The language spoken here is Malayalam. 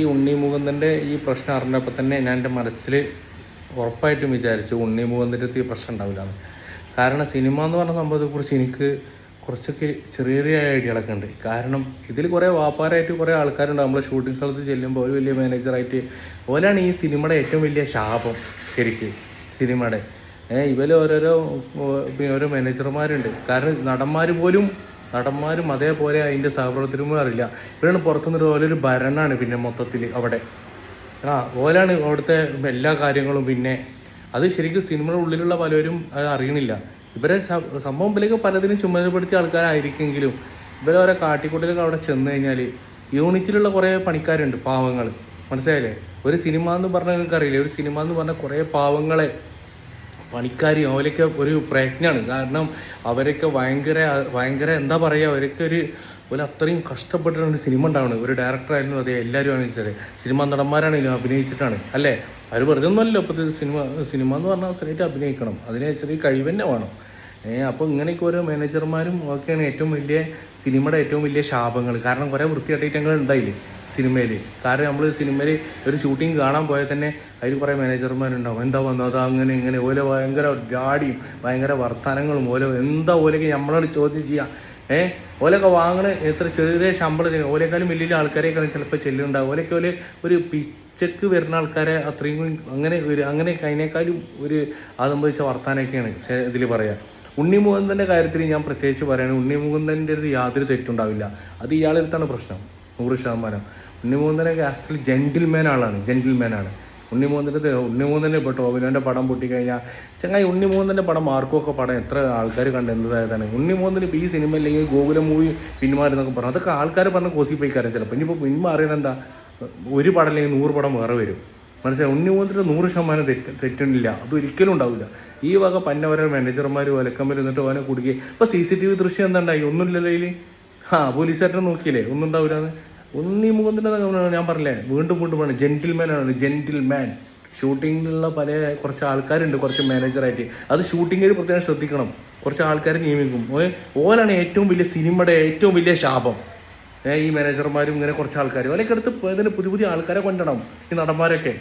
ഈ ഉണ്ണി മുകുന്ദൻ്റെ ഈ പ്രശ്നം അറിഞ്ഞപ്പോൾ തന്നെ ഞാൻ എൻ്റെ മനസ്സിൽ ഉറപ്പായിട്ടും വിചാരിച്ചു ഉണ്ണി മുകുന്ദൻ്റെ ഈ പ്രശ്നം ഉണ്ടാവില്ല. കാരണം സിനിമ എന്ന് പറഞ്ഞ സംഭവത്തെക്കുറിച്ച് എനിക്ക് കുറച്ചൊക്കെ ചെറിയ ചെറിയ ഐഡിയകളൊക്കെ ഉണ്ട്. കാരണം ഇതിൽ കുറേ വ്യാപാരമായിട്ട് കുറേ ആൾക്കാരുണ്ട്. നമ്മൾ ഷൂട്ടിംഗ് സ്ഥലത്ത് ചെല്ലുമ്പോൾ ഒരു വലിയ മാനേജറായിട്ട് ഓലാണ് ഈ സിനിമയുടെ ഏറ്റവും വലിയ ശാപം. ശരിക്ക് സിനിമയുടെ ഇവർ ഓരോ മാനേജർമാരുണ്ട്. കാരണം നടന്മാരും അതേപോലെ അതിൻ്റെ സഹപ്രവർത്തകരും അറിയില്ല. ഇവരാണ് പുറത്തുനിന്ന് ഓരോരു ഭരണമാണ് പിന്നെ മൊത്തത്തിൽ അവിടെ ഓലാണ് അവിടുത്തെ എല്ലാ കാര്യങ്ങളും. പിന്നെ അത് ശരിക്കും സിനിമയുടെ ഉള്ളിലുള്ള പലരും അത് അറിയണില്ല. ഇവരെ സംഭവം ഇവരൊക്കെ പലതിനും ചുമതലപ്പെടുത്തിയ ആൾക്കാരായിരിക്കെങ്കിലും ഇവരോരോ കാട്ടിക്കൂട്ടലൊക്കെ അവിടെ ചെന്ന് കഴിഞ്ഞാൽ യൂണിറ്റിലുള്ള കുറേ പണിക്കാരുണ്ട്, പാവങ്ങൾ. മനസ്സിലായില്ലേ? ഒരു സിനിമ എന്ന് പറഞ്ഞാൽ നിങ്ങൾക്കറിയില്ലേ, ഒരു സിനിമ എന്ന് പറഞ്ഞാൽ കുറേ പാവങ്ങളെ പണിക്കാർ അവരൊക്കെ ഒരു പ്രയത്നമാണ്. കാരണം അവരൊക്കെ ഭയങ്കര എന്താ പറയുക, അവരൊക്കെ ഒരു അത്രയും കഷ്ടപ്പെട്ടിട്ടാണ് സിനിമ ഉണ്ടാവുന്നത്. ഒരു ഡയറക്ടറായിരുന്നു, അതെ, എല്ലാവരും ആണെന്ന് സിനിമ നടന്മാരാണെങ്കിലും അഭിനയിച്ചിട്ടാണ് അല്ലേ. അവർ വെറുതെ ഒന്നുമല്ലോ ഇപ്പോഴത്തെ സിനിമ എന്ന് പറഞ്ഞാൽ അവസരമായിട്ട് അഭിനയിക്കണം, അതിന് ചെറിയ കഴിവ് തന്നെ വേണം. അപ്പോൾ ഇങ്ങനെയൊക്കെ ഓരോ മാനേജർമാരും ഒക്കെയാണ് സിനിമയുടെ ഏറ്റവും വലിയ ശാപങ്ങൾ. കാരണം കുറേ വൃത്തികെട്ടങ്ങൾ ഉണ്ടായില്ലേ സിനിമയിൽ. കാരണം നമ്മൾ സിനിമയിൽ ഒരു ഷൂട്ടിങ് കാണാൻ പോയാൽ തന്നെ അതിൽ കുറേ മാനേജർമാരുണ്ടാവും. എന്താ വന്നു അത് അങ്ങനെ ഇങ്ങനെ ഓരോ ഭയങ്കര ജാടിയും ഭയങ്കര വർത്തമാനങ്ങളും എന്താ ഓലൊക്കെ നമ്മളോട് ചോദ്യം ചെയ്യാം. ഓലൊക്കെ വാങ്ങണ എത്ര ചെറിയ ശമ്പളം ഓലേക്കാളും വലിയ ആൾക്കാരെയൊക്കെയാണ് ചിലപ്പോൾ ചെല്ലുണ്ടാവും. ഓലൊക്കെ ഒരു പിച്ചക്ക് വരുന്ന ആൾക്കാരെ അത്രയും അങ്ങനെ അതിനേക്കാളും അത് സംബന്ധിച്ച വർത്താനമൊക്കെയാണ് ഇതിൽ പറയാം. ഉണ്ണി മുകുന്ദൻ്റെ കാര്യത്തിൽ ഞാൻ പ്രത്യേകിച്ച് പറയുകയാണ്, ഉണ്ണി മുകുന്ദൻ്റെ യാതൊരു തെറ്റുണ്ടാവില്ല. അത് ഇയാളെടുത്താണ് പ്രശ്നം 100%. ഉണ്ണി മുകുന്ദനൊക്കെ ആക്ച്വലി ജെന്റിൽമാനാണ്. ഉണ്ണി മുകുന്ദൻ്റെ ഇപ്പോൾ ടോവിനോൻ്റെ പടം പൊട്ടിക്കഴിഞ്ഞാൽ ചങ്ങായി ഉണ്ണി മുകുന്ദൻ്റെ പടം മാർക്കൊക്കെ പടം എത്ര ആൾക്കാർ കണ്ട് എന്തായതാണ്. ഉണ്ണി മുകുന്ദന് ഇപ്പോൾ ഈ സിനിമ അല്ലെങ്കിൽ ഗോകുലം മൂവി പിന്മാറുന്നൊക്കെ പറഞ്ഞു, അതൊക്കെ ആൾക്കാർ പറഞ്ഞ് കോസിപ്പോയിക്കാരം. ചിലപ്പോൾ ഇനിയിപ്പോൾ പിന്മാറിയത് എന്താ, ഒരു പടം അല്ലെങ്കിൽ 100 പടം വേറെ വരും. മനസ്സിലായി? ഉണ്ണി മുകുന്ദന് 100% തെറ്റണില്ല, അതൊരിക്കലും ഉണ്ടാവില്ല. ഈ വക പന്നവരെ മാനേജർമാർ വിലക്കമ്പൽ എന്നിട്ട് ഓനെ കുടുക്കി. ഇപ്പോൾ CCTV ദൃശ്യം എന്താ ഉണ്ടായി, ഒന്നുമില്ലല്ലോ ഇതിൽ. പോലീസുകാരനെ നോക്കിയില്ലേ, ഒന്നും ഉണ്ടാവില്ലാന്ന്. ഉണ്ണി മുകുന്ദൻ്റെ ഞാൻ പറഞ്ഞില്ലേ, വീണ്ടും പറഞ്ഞു, ജെന്റിൽമാൻ. ഷൂട്ടിങ്ങിലുള്ള കുറച്ച് ആൾക്കാരുണ്ട്, കുറച്ച് മാനേജറായിട്ട്. അത് ഷൂട്ടിങ്ങിൽ പ്രത്യേകം ശ്രദ്ധിക്കണം. കുറച്ച് ആൾക്കാരെ നിയമിക്കും. ഓലാണ് ഏറ്റവും വലിയ സിനിമയുടെ ഏറ്റവും വലിയ ശാപം. ഈ മാനേജർമാരും ഇങ്ങനെ കുറച്ച് ആൾക്കാർ ഓലൊക്കെ അടുത്ത് ഇതിന് പുതിയ ആൾക്കാരെ കൊണ്ടുവരണം, ഈ നടന്മാരൊക്കെ.